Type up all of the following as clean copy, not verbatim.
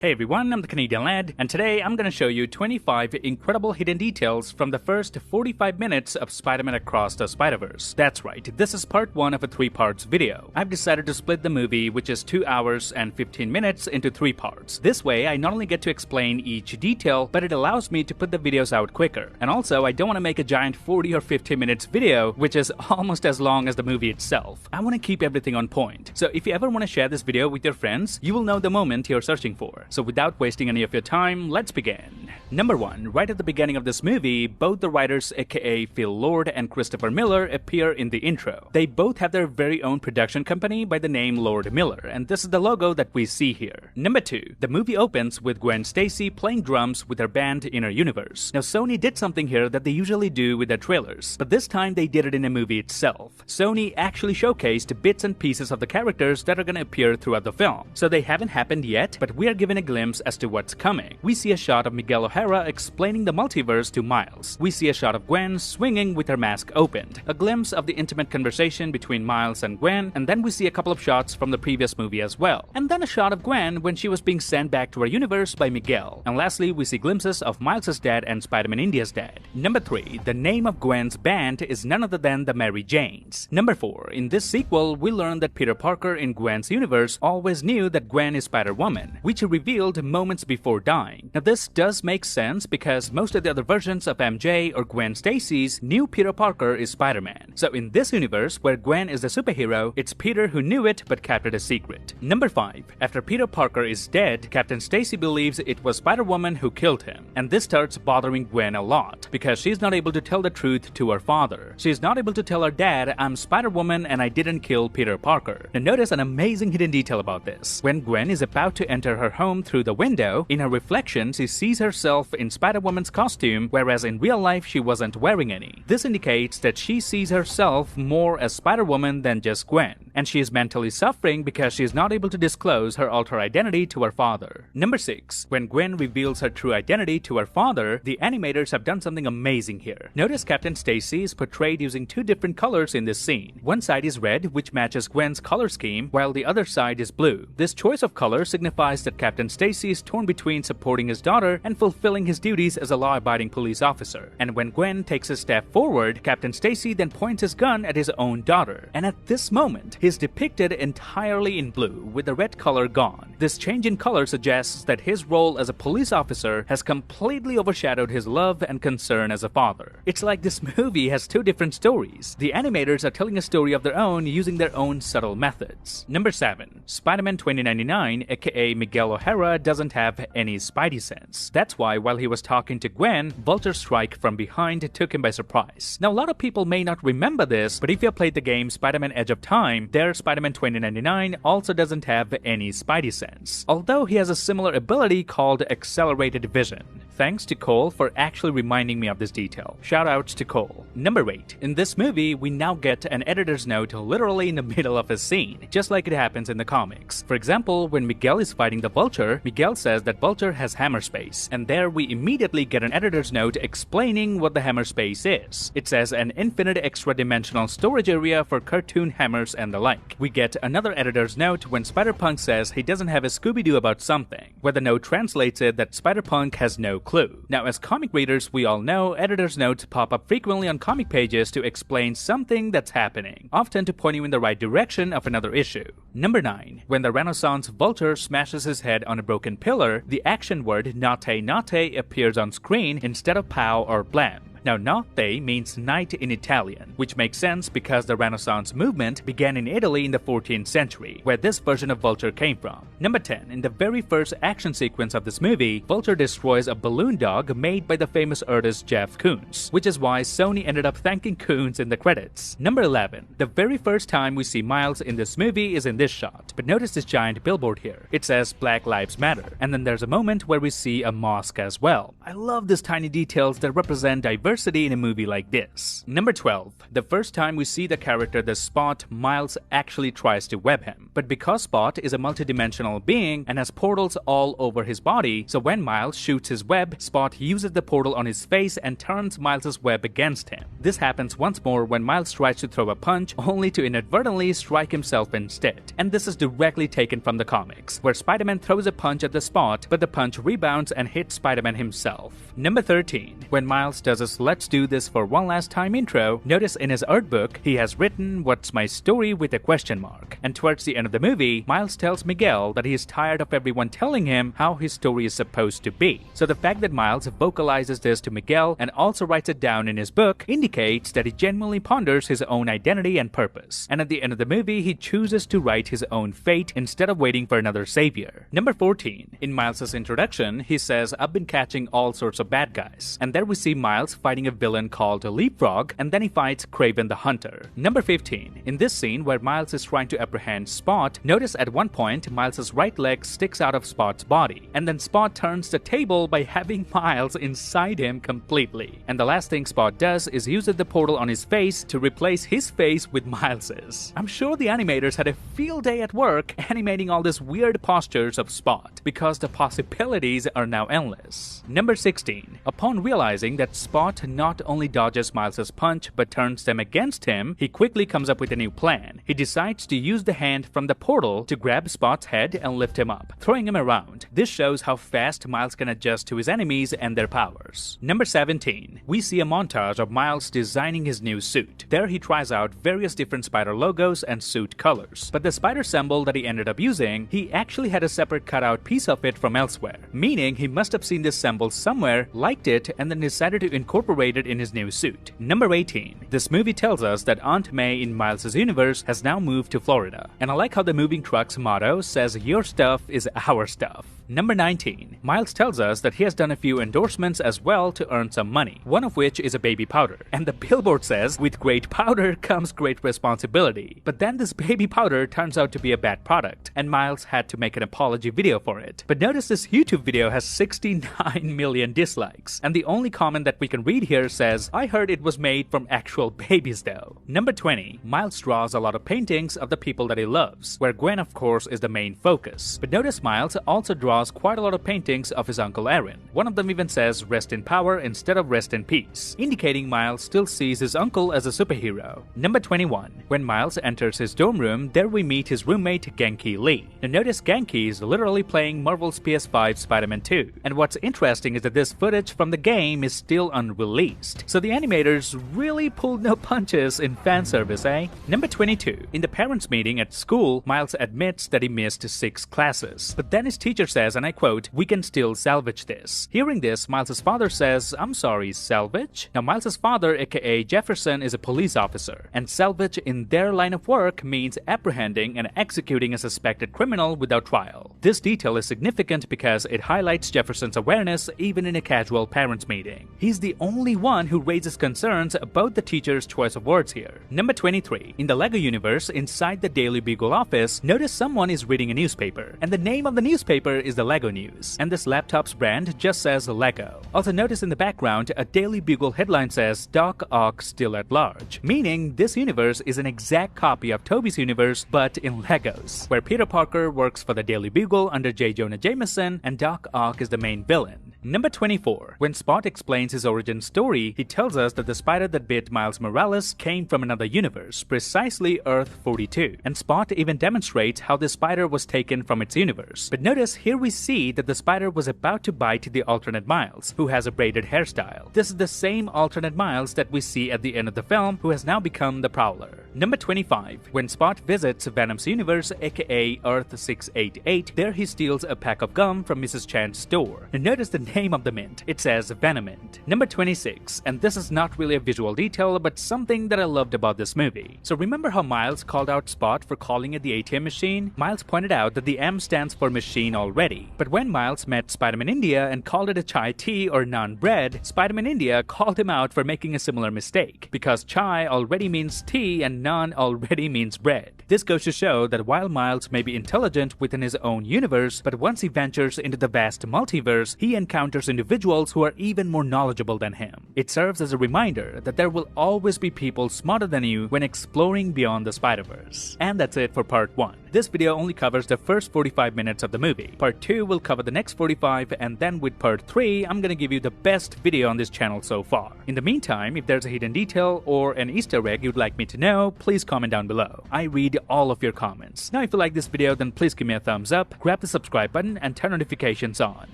Hey everyone, I'm the Canadian Lad, and today I'm gonna show you 25 incredible hidden details from the first 45 minutes of Spider-Man Across the Spider-Verse. That's right, this is part 1 of a 3-parts video. I've decided to split the movie, which is 2 hours and 15 minutes, into 3 parts. This way, I not only get to explain each detail, but it allows me to put the videos out quicker. And also, I don't want to make a giant 40 or 50 minutes video, which is almost as long as the movie itself. I want to keep everything on point. So if you ever want to share this video with your friends, you will know the moment you're searching for. So without wasting any of your time, let's begin. Number 1. Right at the beginning of this movie, both the writers aka Phil Lord and Christopher Miller appear in the intro. They both have their very own production company by the name Lord Miller, and this is the logo that we see here. Number 2. The movie opens with Gwen Stacy playing drums with her band Inner Universe. Now Sony did something here that they usually do with their trailers, but this time they did it in a movie itself. Sony actually showcased bits and pieces of the characters that are gonna appear throughout the film. So they haven't happened yet, but we are given a glimpse as to what's coming. We see a shot of Miguel O Hara explaining the multiverse to Miles. We see a shot of Gwen swinging with her mask opened, a glimpse of the intimate conversation between Miles and Gwen, and then we see a couple of shots from the previous movie as well. And then a shot of Gwen when she was being sent back to her universe by Miguel. And lastly, we see glimpses of Miles' dad and Spider-Man India's dad. Number 3. The name of Gwen's band is none other than the Mary Janes. Number 4. In this sequel, we learn that Peter Parker in Gwen's universe always knew that Gwen is Spider-Woman, which he revealed moments before dying. Now this does make sense because most of the other versions of MJ or Gwen Stacy's knew Peter Parker is Spider-Man. So in this universe where Gwen is the superhero, it's Peter who knew it but kept it a secret. Number 5. After Peter Parker is dead, Captain Stacy believes it was Spider-Woman who killed him. And this starts bothering Gwen a lot because she's not able to tell the truth to her father. She's not able to tell her dad, I'm Spider-Woman and I didn't kill Peter Parker. Now notice an amazing hidden detail about this. When Gwen is about to enter her home through the window, in her reflection she sees herself in Spider-Woman's costume, whereas in real life she wasn't wearing any. This indicates that she sees herself more as Spider-Woman than just Gwen, and she is mentally suffering because she is not able to disclose her alter identity to her father. Number 6. When Gwen reveals her true identity to her father, the animators have done something amazing here. Notice Captain Stacy is portrayed using 2 different colors in this scene. One side is red, which matches Gwen's color scheme, while the other side is blue. This choice of color signifies that Captain Stacy is torn between supporting his daughter and fulfilling his duties as a law-abiding police officer. And when Gwen takes a step forward, Captain Stacy then points his gun at his own daughter. And at this moment, he's depicted entirely in blue, with the red color gone. This change in color suggests that his role as a police officer has completely overshadowed his love and concern as a father. It's like this movie has 2 different stories. The animators are telling a story of their own using their own subtle methods. Number 7. Spider-Man 2099, aka Miguel O Hara, doesn't have any Spidey sense. That's why while he was talking to Gwen, Vulture's strike from behind took him by surprise. Now a lot of people may not remember this, but if you have played the game Spider-Man Edge of Time, there Spider-Man 2099 also doesn't have any Spidey sense, although he has a similar ability called Accelerated Vision. Thanks to Cole for actually reminding me of this detail. Shoutouts to Cole. Number 8. In this movie, we now get an editor's note literally in the middle of a scene, just like it happens in the comics. For example, when Miguel is fighting the Vulture, Miguel says that Vulture has hammer space, and there we immediately get an editor's note explaining what the hammer space is. It says an infinite extra-dimensional storage area for cartoon hammers and the like. We get another editor's note when Spider-Punk says he doesn't have a Scooby-Doo about something, where the note translates it that Spider-Punk has no clue. Now as comic readers, we all know editor's notes pop up frequently on comic pages to explain something that's happening, often to point you in the right direction of another issue. Number 9. When the Renaissance Vulture smashes his head on a broken pillar, the action word "Nate Nate" appears on screen instead of "pow" or "blam." Now, notte means night in Italian, which makes sense because the Renaissance movement began in Italy in the 14th century, where this version of Vulture came from. Number 10. In the very first action sequence of this movie, Vulture destroys a balloon dog made by the famous artist Jeff Koons, which is why Sony ended up thanking Koons in the credits. Number 11. The very first time we see Miles in this movie is in this shot, but notice this giant billboard here. It says Black Lives Matter, and then there's a moment where we see a mosque as well. I love these tiny details that represent diversity diversity in a movie like this. Number 12. The first time we see the character the Spot, Miles actually tries to web him. But because Spot is a multidimensional being and has portals all over his body, so when Miles shoots his web, Spot uses the portal on his face and turns Miles' web against him. This happens once more when Miles tries to throw a punch, only to inadvertently strike himself instead. And this is directly taken from the comics, where Spider-Man throws a punch at the Spot, but the punch rebounds and hits Spider-Man himself. Number 13. When Miles does his "Let's do this for one last time" intro, notice in his art book, he has written "What's my story?" with a question mark. And towards the end of the movie, Miles tells Miguel that he is tired of everyone telling him how his story is supposed to be. So the fact that Miles vocalizes this to Miguel and also writes it down in his book indicates that he genuinely ponders his own identity and purpose. And at the end of the movie, he chooses to write his own fate instead of waiting for another savior. Number 14. In Miles' introduction, he says, "I've been catching all sorts of bad guys." And there we see Miles fighting a villain called Leapfrog, and then he fights Kraven the Hunter. Number 15. In this scene where Miles is trying to apprehend Spot, notice at one point Miles' right leg sticks out of Spot's body, and then Spot turns the table by having Miles inside him completely. And the last thing Spot does is uses the portal on his face to replace his face with Miles's. I'm sure the animators had a field day at work animating all these weird postures of Spot, because the possibilities are now endless. Number 16. Upon realizing that Spot not only dodges Miles' punch but turns them against him, he quickly comes up with a new plan. He decides to use the hand from the portal to grab Spot's head and lift him up, throwing him around. This shows how fast Miles can adjust to his enemies and their powers. Number 17. We see a montage of Miles designing his new suit. There he tries out various different spider logos and suit colors. But the spider symbol that he ended up using, he actually had a separate cutout piece of it from elsewhere, meaning he must have seen this symbol somewhere, liked it, and then decided to incorporate it in his new suit. Number 18. This movie tells us that Aunt May in Miles' universe has now moved to Florida. And I like how the moving truck's motto says, "Your stuff is our stuff." Number 19. Miles tells us that he has done a few endorsements as well to earn some money, one of which is a baby powder. And the billboard says, "With great powder comes great responsibility." But then this baby powder turns out to be a bad product, and Miles had to make an apology video for it. But notice this YouTube video has 69 million dislikes, and the only comment that we can read here says, "I heard it was made from actual babies though." Number 20. Miles draws a lot of paintings of the people that he loves, where Gwen of course is the main focus. But notice Miles also draws quite a lot of paintings of his uncle Aaron. One of them even says "Rest in power" instead of "Rest in peace," indicating Miles still sees his uncle as a superhero. Number 21. When Miles enters his dorm room, there we meet his roommate Genki Lee. Now notice Genki is literally playing Marvel's PS5 Spider-Man 2. And what's interesting is that this footage from the game is still unreleased. So the animators really pulled no punches in fan service, eh? Number 22. In the parents' meeting at school, Miles admits that he missed 6 classes. But then his teacher says, and I quote, "We can still salvage this." Hearing this, Miles' father says, "I'm sorry, salvage?" Now Miles' father, aka Jefferson, is a police officer, and salvage in their line of work means apprehending and executing a suspected criminal without trial. This detail is significant because it highlights Jefferson's awareness even in a casual parents' meeting. He's the only one who raises concerns about the teacher's choice of words here. Number 23. In the LEGO universe, inside the Daily Bugle office, notice someone is reading a newspaper, and the name of the newspaper is the LEGO News, and this laptop's brand just says LEGO. Also notice in the background, a Daily Bugle headline says Doc Ock still at large, meaning this universe is an exact copy of Tobey's universe but in Legos, where Peter Parker works for the Daily Bugle under J. Jonah Jameson and Doc Ock is the main villain. Number 24. When Spot explains his origin story, he tells us that the spider that bit Miles Morales came from another universe, precisely Earth 42. And Spot even demonstrates how the spider was taken from its universe. But notice here we see that the spider was about to bite the alternate Miles, who has a braided hairstyle. This is the same alternate Miles that we see at the end of the film, who has now become the Prowler. Number 25. When Spot visits Venom's universe, aka Earth 688, there he steals a pack of gum from Mrs. Chan's store. And notice the name of the mint. It says Venomint. Number 26. And this is not really a visual detail, but something that I loved about this movie. So remember how Miles called out Spot for calling it the ATM machine? Miles pointed out that the M stands for machine already. But when Miles met Spider-Man India and called it a chai tea or naan bread, Spider-Man India called him out for making a similar mistake, because chai already means tea and naan already means bread. This goes to show that while Miles may be intelligent within his own universe, but once he ventures into the vast multiverse, he encounters encounters individuals who are even more knowledgeable than him. It serves as a reminder that there will always be people smarter than you when exploring beyond the Spider-Verse. And that's it for part 1. This video only covers the first 45 minutes of the movie. Part 2 will cover the next 45, and then with part 3, I'm gonna give you the best video on this channel so far. In the meantime, if there's a hidden detail or an Easter egg you'd like me to know, please comment down below. I read all of your comments. Now if you like this video, then please give me a thumbs up, grab the subscribe button, and turn notifications on.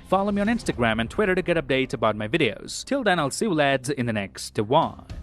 Follow me on Instagram and Twitter to get updates about my videos. Till then, I'll see you lads in the next one.